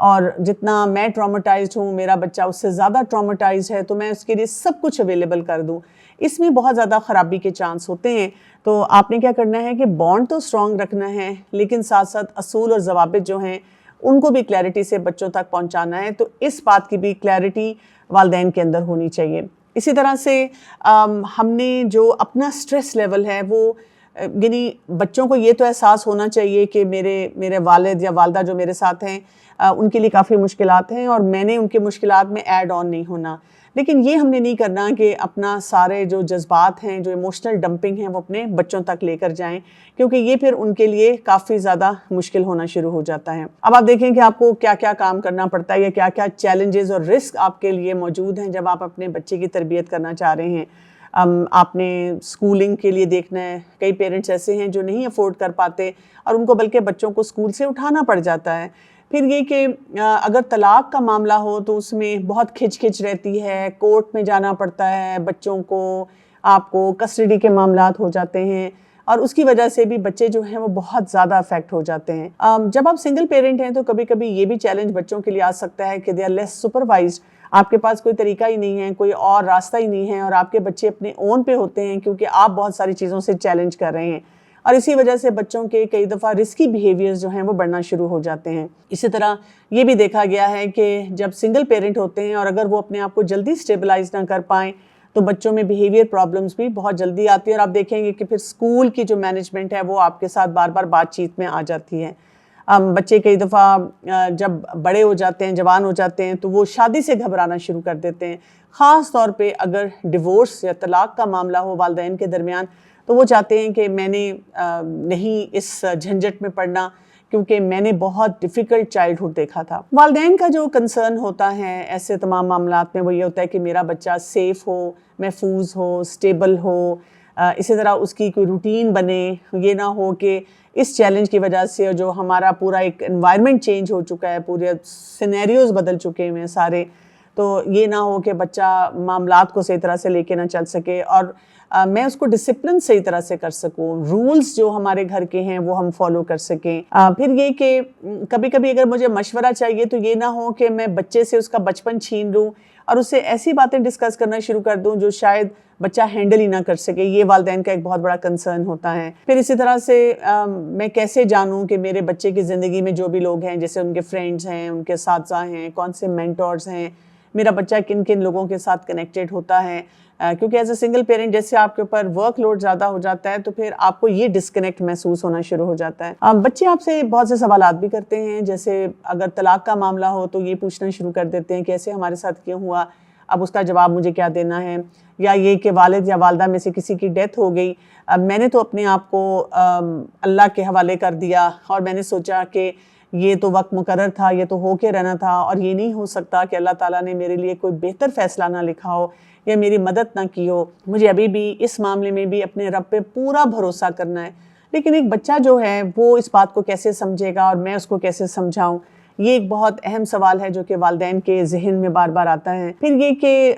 اور جتنا میں ٹراماٹائزڈ ہوں میرا بچہ اس سے زیادہ ٹراماٹائزڈ ہے تو میں اس کے لیے سب کچھ اویلیبل کر دوں، اس میں بہت زیادہ خرابی کے چانس ہوتے ہیں۔ تو آپ نے کیا کرنا ہے کہ بانڈ تو اسٹرانگ رکھنا ہے، لیکن ساتھ ساتھ اصول اور ضوابط جو ہیں ان کو بھی کلیئرٹی سے بچوں تک پہنچانا ہے، تو اس بات کی بھی کلیئرٹی والدین کے اندر ہونی چاہیے۔ اسی طرح سے ہم نے جو اپنا سٹریس لیول ہے وہ یعنی بچوں کو یہ تو احساس ہونا چاہیے کہ میرے والد یا والدہ جو میرے ساتھ ہیں ان کے لیے کافی مشکلات ہیں اور میں نے ان کے مشکلات میں ایڈ آن نہیں ہونا، لیکن یہ ہم نے نہیں کرنا کہ اپنا سارے جو جذبات ہیں، جو ایموشنل ڈمپنگ ہیں وہ اپنے بچوں تک لے کر جائیں، کیونکہ یہ پھر ان کے لیے کافی زیادہ مشکل ہونا شروع ہو جاتا ہے۔ اب آپ دیکھیں کہ آپ کو کیا کیا کام کرنا پڑتا ہے یا کیا کیا چیلنجز اور رسک آپ کے لیے موجود ہیں جب آپ اپنے بچے کی تربیت کرنا چاہ رہے ہیں۔ آپ نے اسکولنگ کے لیے دیکھنا ہے، کئی پیرنٹس ایسے ہیں جو نہیں افورڈ کر پاتے اور ان کو بلکہ بچوں کو اسکول سے اٹھانا پڑ جاتا ہے۔ پھر یہ کہ اگر طلاق کا معاملہ ہو تو اس میں بہت کھچ رہتی ہے، کورٹ میں جانا پڑتا ہے بچوں کو، آپ کو کسٹڈی کے معاملات ہو جاتے ہیں اور اس کی وجہ سے بھی بچے جو ہیں وہ بہت زیادہ افیکٹ ہو جاتے ہیں۔ جب آپ سنگل پیرنٹ ہیں تو کبھی کبھی یہ بھی چیلنج بچوں کے لیے آ سکتا ہے کہ دے آر لیس سپروائزڈ، آپ کے پاس کوئی طریقہ ہی نہیں ہے، کوئی اور راستہ ہی نہیں ہے اور آپ کے بچے اپنے اون پہ ہوتے ہیں کیونکہ آپ بہت ساری چیزوں سے چیلنج کر رہے ہیں، اور اسی وجہ سے بچوں کے کئی دفعہ رسکی بیہیویئرز جو ہیں وہ بڑھنا شروع ہو جاتے ہیں۔ اسی طرح یہ بھی دیکھا گیا ہے کہ جب سنگل پیرنٹ ہوتے ہیں اور اگر وہ اپنے آپ کو جلدی سٹیبلائز نہ کر پائیں تو بچوں میں بیہیویئر پرابلمز بھی بہت جلدی آتی ہے اور آپ دیکھیں گے کہ پھر اسکول کی جو مینجمنٹ ہے وہ آپ کے ساتھ بار بار بات چیت میں آ جاتی ہے۔ بچے کئی دفعہ جب بڑے ہو جاتے ہیں، جوان ہو جاتے ہیں تو وہ شادی سے گھبرانا شروع کر دیتے ہیں، خاص طور پہ اگر ڈیورس یا طلاق کا معاملہ ہو والدین کے درمیان، تو وہ چاہتے ہیں کہ میں نے نہیں اس جھنجٹ میں پڑنا کیونکہ میں نے بہت ڈیفیکلٹ چائلڈہڈ دیکھا تھا۔ والدین کا جو کنسرن ہوتا ہے ایسے تمام معاملات میں وہ یہ ہوتا ہے کہ میرا بچہ سیف ہو، محفوظ ہو، سٹیبل ہو، اسی طرح اس کی کوئی روٹین بنے، یہ نہ ہو کہ اس چیلنج کی وجہ سے جو ہمارا پورا ایک انوائرمنٹ چینج ہو چکا ہے، پورے سینیریوز بدل چکے ہیں سارے، تو یہ نہ ہو کہ بچہ معاملات کو صحیح طرح سے لے کے نہ چل سکے اور میں اس کو ڈسپلن صحیح طرح سے کر سکوں، رولز جو ہمارے گھر کے ہیں وہ ہم فالو کر سکیں۔ پھر یہ کہ کبھی کبھی اگر مجھے مشورہ چاہیے تو یہ نہ ہو کہ میں بچے سے اس کا بچپن چھین لوں اور اس سے ایسی باتیں ڈسکس کرنا شروع کر دوں جو شاید بچہ ہینڈل ہی نہ کر سکے، یہ والدین کا ایک بہت بڑا کنسرن ہوتا ہے۔ پھر اسی طرح سے میں کیسے جانوں کہ میرے بچے کی زندگی میں جو بھی لوگ ہیں، جیسے ان کے فرینڈز ہیں، ان کے اساتذہ ہیں، کون سے مینٹورز ہیں، میرا بچہ کن کن لوگوں کے ساتھ کنیکٹڈ ہوتا ہے، کیونکہ ایز اے سنگل پیرنٹ جیسے آپ کے اوپر ورک لوڈ زیادہ ہو جاتا ہے تو پھر آپ کو یہ ڈسکنیکٹ محسوس ہونا شروع ہو جاتا ہے۔ بچے آپ سے بہت سے سوالات بھی کرتے ہیں، جیسے اگر طلاق کا معاملہ ہو تو یہ پوچھنا شروع کر دیتے ہیں کہ ایسے ہمارے ساتھ کیوں ہوا، اب اس کا جواب مجھے کیا دینا ہے، یا یہ کہ والد یا والدہ میں سے کسی کی ڈیتھ ہو گئی، میں نے تو اپنے آپ کو اللہ کے حوالے کر دیا اور میں نے سوچا کہ یہ تو وقت مقرر تھا، یہ تو ہو کے رہنا تھا اور یہ نہیں ہو سکتا کہ اللہ تعالیٰ نے میرے لیے کوئی بہتر فیصلہ نہ لکھا ہو یا میری مدد نہ کی ہو، مجھے ابھی بھی اس معاملے میں بھی اپنے رب پہ پورا بھروسہ کرنا ہے۔ لیکن ایک بچہ جو ہے وہ اس بات کو کیسے سمجھے گا اور میں اس کو کیسے سمجھاؤں، یہ ایک بہت اہم سوال ہے جو کہ والدین کے ذہن میں بار بار آتا ہے۔ پھر یہ کہ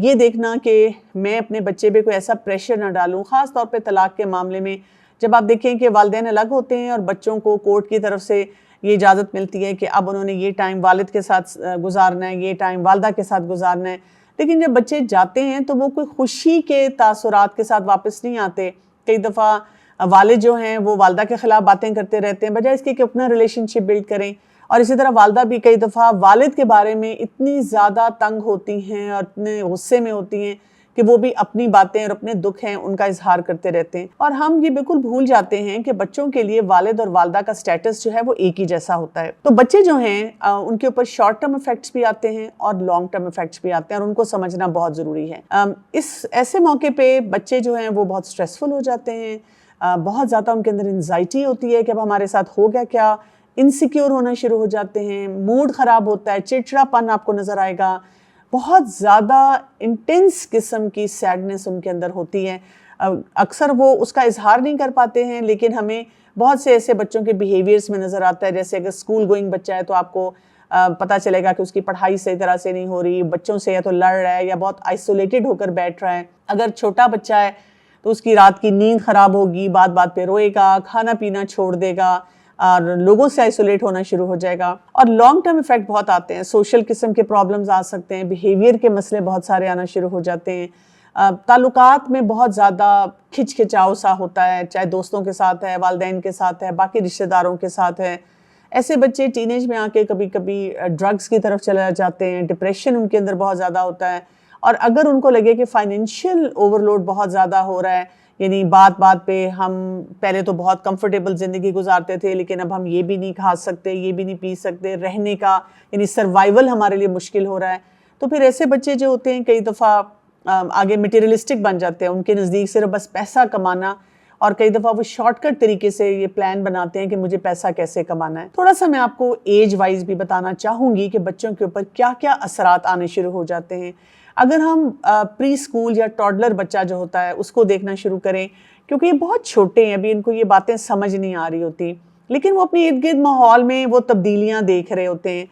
یہ دیکھنا کہ میں اپنے بچے پہ کوئی ایسا پریشر نہ ڈالوں، خاص طور پہ طلاق کے معاملے میں جب آپ دیکھیں کہ والدین الگ ہوتے ہیں اور بچوں کو کورٹ کی طرف سے یہ اجازت ملتی ہے کہ اب انہوں نے یہ ٹائم والد کے ساتھ گزارنا ہے، یہ ٹائم والدہ کے ساتھ گزارنا ہے، لیکن جب بچے جاتے ہیں تو وہ کوئی خوشی کے تاثرات کے ساتھ واپس نہیں آتے۔ کئی دفعہ والد جو ہیں وہ والدہ کے خلاف باتیں کرتے رہتے ہیں بجائے اس کے کہ اپنا ریلیشن شپ بلڈ کریں، اور اسی طرح والدہ بھی کئی دفعہ والد کے بارے میں اتنی زیادہ تنگ ہوتی ہیں اور اتنے غصے میں ہوتی ہیں کہ وہ بھی اپنی باتیں اور اپنے دکھ ہیں ان کا اظہار کرتے رہتے ہیں، اور ہم یہ بالکل بھول جاتے ہیں کہ بچوں کے لیے والد اور والدہ کا سٹیٹس جو ہے وہ ایک ہی جیسا ہوتا ہے۔ تو بچے جو ہیں ان کے اوپر شارٹ ٹرم ایفیکٹس بھی آتے ہیں اور لانگ ٹرم ایفیکٹس بھی آتے ہیں اور ان کو سمجھنا بہت ضروری ہے۔ اس ایسے موقع پہ بچے جو ہیں وہ بہت سٹریسفل ہو جاتے ہیں، بہت زیادہ ان کے اندر انزائٹی ہوتی ہے کہ اب ہمارے ساتھ ہو گیا کیا، انسیکیور ہونا شروع ہو جاتے ہیں، موڈ خراب ہوتا ہے، چڑچڑا پن آپ کو نظر آئے گا، بہت زیادہ انٹینس قسم کی سیڈنس ان کے اندر ہوتی ہے۔ اکثر وہ اس کا اظہار نہیں کر پاتے ہیں، لیکن ہمیں بہت سے ایسے بچوں کے بیہیویئرز میں نظر آتا ہے، جیسے اگر اسکول گوئنگ بچہ ہے تو آپ کو پتہ چلے گا کہ اس کی پڑھائی صحیح طرح سے نہیں ہو رہی، بچوں سے یا تو لڑ رہا ہے یا بہت آئسولیٹڈ ہو کر بیٹھ رہا ہے۔ اگر چھوٹا بچہ ہے تو اس کی رات کی نیند خراب ہوگی، بات بات پہ روئے گا، کھانا پینا چھوڑ دے گا، اور لوگوں سے آئسولیٹ ہونا شروع ہو جائے گا، اور لانگ ٹرم ایفیکٹ بہت آتے ہیں، سوشل قسم کے پرابلمز آ سکتے ہیں، بیہیویئر کے مسئلے بہت سارے آنا شروع ہو جاتے ہیں، تعلقات میں بہت زیادہ کھچاؤ سا ہوتا ہے، چاہے دوستوں کے ساتھ ہے، والدین کے ساتھ ہے، باقی رشتہ داروں کے ساتھ ہے۔ ایسے بچے ٹین ایج میں آ کے کبھی کبھی ڈرگز کی طرف چلے جاتے ہیں، ڈپریشن ان کے اندر بہت زیادہ ہوتا ہے، اور اگر ان کو لگے کہ فائنینشیل اوور لوڈ بہت زیادہ ہو رہا ہے، یعنی بات بات پہ ہم پہلے تو بہت کمفرٹیبل زندگی گزارتے تھے لیکن اب ہم یہ بھی نہیں کھا سکتے، یہ بھی نہیں پی سکتے، رہنے کا یعنی سروائیول ہمارے لیے مشکل ہو رہا ہے، تو پھر ایسے بچے جو ہوتے ہیں کئی دفعہ آگے میٹیریلسٹک بن جاتے ہیں، ان کے نزدیک صرف بس پیسہ کمانا، اور کئی دفعہ وہ شارٹ کٹ طریقے سے یہ پلان بناتے ہیں کہ مجھے پیسہ کیسے کمانا ہے۔ تھوڑا سا میں آپ کو ایج وائز بھی بتانا چاہوں گی کہ بچوں کے اوپر کیا کیا اثرات آنے شروع ہو جاتے ہیں۔ اگر ہم پری اسکول یا ٹاڈلر بچہ جو ہوتا ہے اس کو دیکھنا شروع کریں، کیونکہ یہ بہت چھوٹے ہیں، ابھی ان کو یہ باتیں سمجھ نہیں آ رہی ہوتی، لیکن وہ اپنے ارد گرد ماحول میں وہ تبدیلیاں دیکھ رہے ہوتے ہیں۔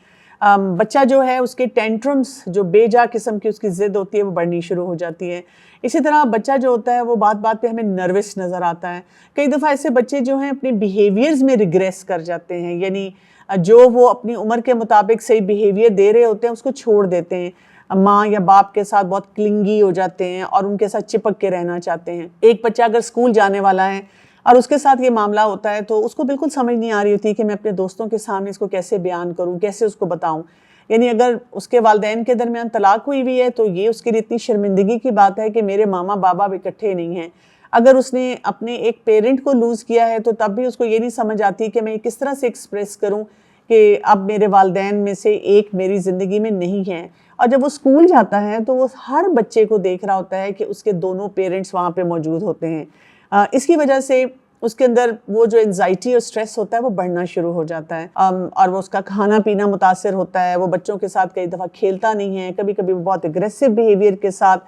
بچہ جو ہے اس کے ٹینٹرمز جو بے جا قسم کی اس کی ضد ہوتی ہے وہ بڑھنی شروع ہو جاتی ہے۔ اسی طرح بچہ جو ہوتا ہے وہ بات بات پہ ہمیں نروس نظر آتا ہے۔ کئی دفعہ ایسے بچے جو ہیں اپنے بیہیویئرز میں ریگریس کر جاتے ہیں، یعنی جو وہ اپنی عمر کے مطابق صحیح بیہیویئر دے رہے ہوتے ہیں اس کو چھوڑ دیتے ہیں، ماں یا باپ کے ساتھ بہت کلنگی ہو جاتے ہیں اور ان کے ساتھ چپک کے رہنا چاہتے ہیں۔ ایک بچہ اگر اسکول جانے والا ہے اور اس کے ساتھ یہ معاملہ ہوتا ہے تو اس کو بالکل سمجھ نہیں آ رہی ہوتی کہ میں اپنے دوستوں کے سامنے اس کو کیسے بیان کروں، کیسے اس کو بتاؤں۔ یعنی اگر اس کے والدین کے درمیان طلاق ہوئی ہوئی ہے تو یہ اس کے لیے اتنی شرمندگی کی بات ہے کہ میرے ماما بابا بھی اکٹھے نہیں ہیں۔ اگر اس نے اپنے ایک پیرنٹ کو لوز کیا ہے تو تب بھی اس کو یہ نہیں سمجھ آتی کہ میں کس طرح سے ایکسپریس کروں کہ اب میرے والدین میں سے ایک میری زندگی میں نہیں ہے۔ اور جب وہ اسکول جاتا ہے تو وہ ہر بچے کو دیکھ رہا ہوتا ہے کہ اس کے دونوں پیرنٹس وہاں پہ موجود ہوتے ہیں۔ اس کی وجہ سے اس کے اندر وہ جو انزائٹی اور سٹریس ہوتا ہے وہ بڑھنا شروع ہو جاتا ہے، اور وہ اس کا کھانا پینا متاثر ہوتا ہے، وہ بچوں کے ساتھ کئی دفعہ کھیلتا نہیں ہے، کبھی کبھی وہ بہت اگریسو بیہیویئر کے ساتھ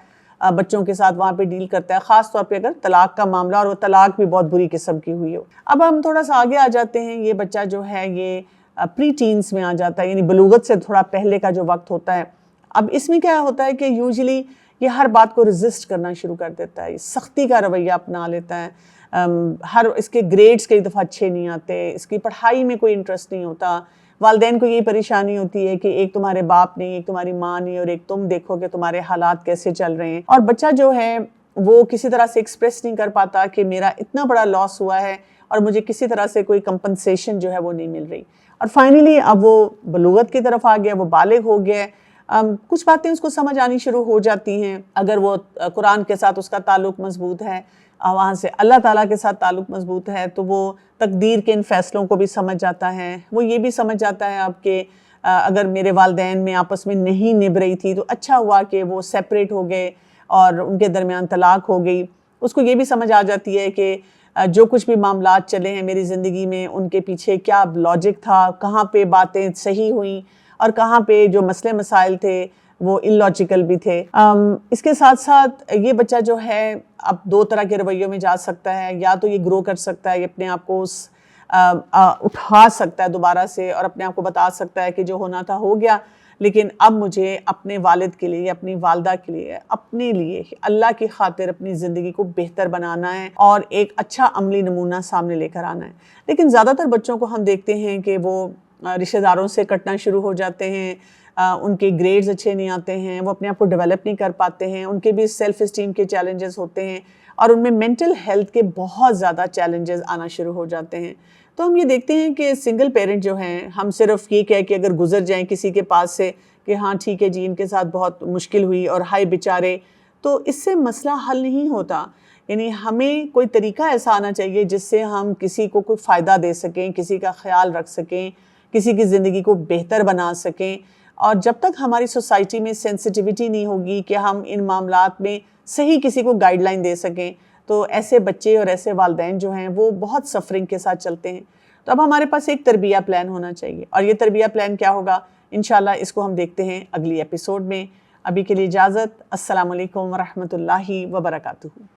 بچوں کے ساتھ وہاں پہ ڈیل کرتا ہے، خاص طور پہ اگر طلاق کا معاملہ اور وہ طلاق بھی بہت بری قسم کی ہوئی ہو۔ اب ہم تھوڑا سا آگے آ جاتے ہیں، یہ بچہ جو ہے یہ پری ٹینز میں آ جاتا ہے، یعنی بلوغت سے تھوڑا پہلے کا جو وقت ہوتا ہے۔ اب اس میں کیا ہوتا ہے کہ یوزلی یہ ہر بات کو ریزسٹ کرنا شروع کر دیتا ہے، یہ سختی کا رویہ اپنا لیتا ہے، اس کے گریڈز کئی دفعہ اچھے نہیں آتے، اس کی پڑھائی میں کوئی انٹرسٹ نہیں ہوتا، والدین کو یہی پریشانی ہوتی ہے کہ ایک تمہارے باپ نہیں، ایک تمہاری ماں نہیں، اور ایک تم دیکھو کہ تمہارے حالات کیسے چل رہے ہیں۔ اور بچہ جو ہے وہ کسی طرح سے ایکسپریس نہیں کر پاتا کہ میرا اتنا بڑا لاس ہوا ہے اور مجھے کسی طرح سے کوئی کمپنسیشن جو ہے وہ نہیں مل رہی، اور فائنلی اب وہ بلوغت کی طرف آ گیا، وہ بالغ ہو گیا ہے، کچھ باتیں اس کو سمجھ آنی شروع ہو جاتی ہیں۔ اگر وہ قرآن کے ساتھ اس کا تعلق مضبوط ہے، وہاں سے اللہ تعالیٰ کے ساتھ تعلق مضبوط ہے، تو وہ تقدیر کے ان فیصلوں کو بھی سمجھ جاتا ہے۔ وہ یہ بھی سمجھ جاتا ہے اب کہ اگر میرے والدین میں آپس میں نہیں نبھ رہی تھی تو اچھا ہوا کہ وہ سیپریٹ ہو گئے اور ان کے درمیان طلاق ہو گئی۔ اس کو یہ بھی سمجھ آ جاتی ہے کہ جو کچھ بھی معاملات چلے ہیں میری زندگی میں ان کے پیچھے کیا لاجک تھا، کہاں پہ باتیں صحیح ہوئیں اور کہاں پہ جو مسئلے مسائل تھے وہ illogical بھی تھے۔ اس کے ساتھ ساتھ یہ بچہ جو ہے اب دو طرح کے رویوں میں جا سکتا ہے، یا تو یہ گرو کر سکتا ہے، یہ اپنے آپ کو اٹھا سکتا ہے دوبارہ سے اور اپنے آپ کو بتا سکتا ہے کہ جو ہونا تھا ہو گیا، لیکن اب مجھے اپنے والد کے لیے، اپنی والدہ کے لیے، اپنے لیے اللہ کی خاطر اپنی زندگی کو بہتر بنانا ہے اور ایک اچھا عملی نمونہ سامنے لے کر آنا ہے۔ لیکن زیادہ تر بچوں کو ہم دیکھتے ہیں کہ وہ رشتہ داروں سے کٹنا شروع ہو جاتے ہیں، ان کے گریڈز اچھے نہیں آتے ہیں، وہ اپنے آپ کو ڈیولپ نہیں کر پاتے ہیں، ان کے بھی سیلف اسٹیم کے چیلنجز ہوتے ہیں اور ان میں مینٹل ہیلتھ کے بہت زیادہ چیلنجز آنا شروع ہو جاتے ہیں۔ تو ہم یہ دیکھتے ہیں کہ سنگل پیرنٹ جو ہیں، ہم صرف یہ کہہ کہ اگر گزر جائیں کسی کے پاس سے کہ ہاں ٹھیک ہے جی ان کے ساتھ بہت مشکل ہوئی اور ہائے بیچارے، تو اس سے مسئلہ حل نہیں ہوتا۔ یعنی ہمیں کوئی طریقہ ایسا آنا چاہیے جس سے ہم کسی کو کوئی فائدہ دے سکیں، کسی کا خیال رکھ سکیں، کسی کی زندگی کو بہتر بنا سکیں۔ اور جب تک ہماری سوسائٹی میں سینسٹیوٹی نہیں ہوگی کہ ہم ان معاملات میں صحیح کسی کو گائیڈ لائن دے سکیں، تو ایسے بچے اور ایسے والدین جو ہیں وہ بہت سفرنگ کے ساتھ چلتے ہیں۔ تو اب ہمارے پاس ایک تربیہ پلان ہونا چاہیے، اور یہ تربیہ پلان کیا ہوگا انشاءاللہ اس کو ہم دیکھتے ہیں اگلی ایپیسوڈ میں۔ ابھی کے لیے اجازت، السلام علیکم ورحمۃ اللہ وبرکاتہ۔